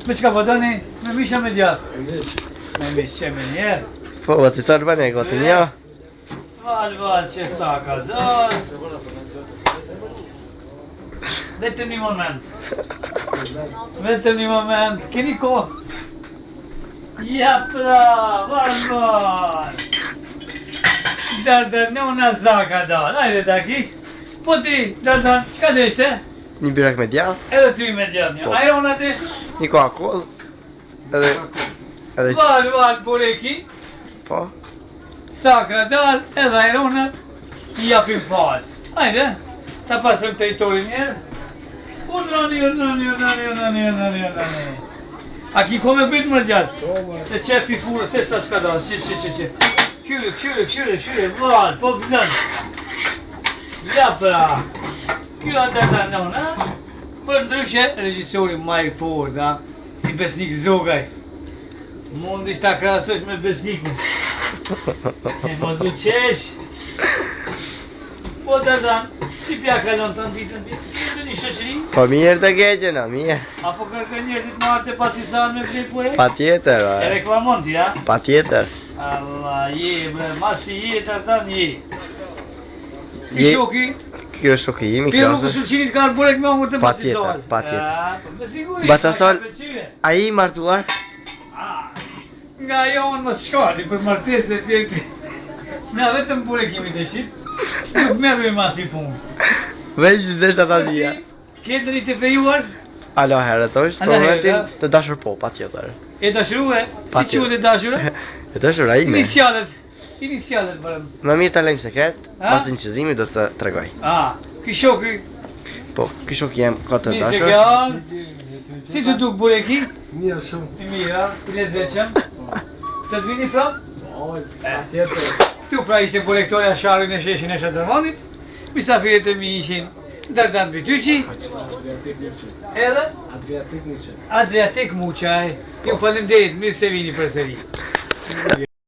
Me çka po doni? Me misha me djathë. Me mish që me njerë. Po, ti sa bën e gotë një? Val që sa ka dalë. Vetëm një moment. Keni kohë? Ja pra, val. Dardar, në unë sa ka dalë. Hajde taki. Po ti, Dardar, çka deshte? Një birak me djathë. Edhe ty me djathë një. Ajo unë deshte? Një Coca-Cola. Edhe Val, bureki. po. Sa ka dalë, edhe aeronat i japim falë. Hajde, ta pasëm territorin njerë. Undroni. A ki ko me bitë më gjatë? Se qefi furë, se sa s'ka dalë, që. Kyre, val, po vëllën. Ja pra. Kjo atë nëna. Për ndryshe, regjisori ma i forë, da, si besnik zogaj. Mundi ta krahasosh me besnikun. E mos u qesh. Po të zanë, si pja kalon të ditën ti? Të një shoqëri? Po mirë të keqen, mirë. Apo kërkën njerëzit më arte pacisan me vlej po e? Patjetër, E reklamon ti, ha? Patjetër. Allah, je, bre, masi je, tartan je. Je. I shoki? Kjo është shoki imi, Pi kjo rrugës është. Ulqinit ka burek me ongër të pacisan. Patjetër. Me sigurisht. Batasol, a i martuar? Nga jo unë më shkati për martesë e tjekti. Na vetëm burek jemi të shqip. Nuk merë me masi punë. Veç që deshtë ata dhja. Ketëri të fejuar? Alo herët është, për momentin të dashur po, patjetër. E dashurue? Si quhet e dashurë? E dashur a ime. Inicialet bërëm. Më mirë ta lejmë sekret, pas inqizimit do të tregoj. Ky shoki? Po, ky shoki jem ka të dashur. Mirë se kja. Si të duk bureki? Mirë shumë. Mira, të lezeqëm. Të të vini pra? Patjetër. Tu pra ishe burektoria Sharin e sheshin e Shadërvanit. Misafiret e mi ishin Dardan Bityqi. Edhe? Adriatik Muqaj. Adriatik Muqaj. Ju falemderit, mirë se vini për sëri.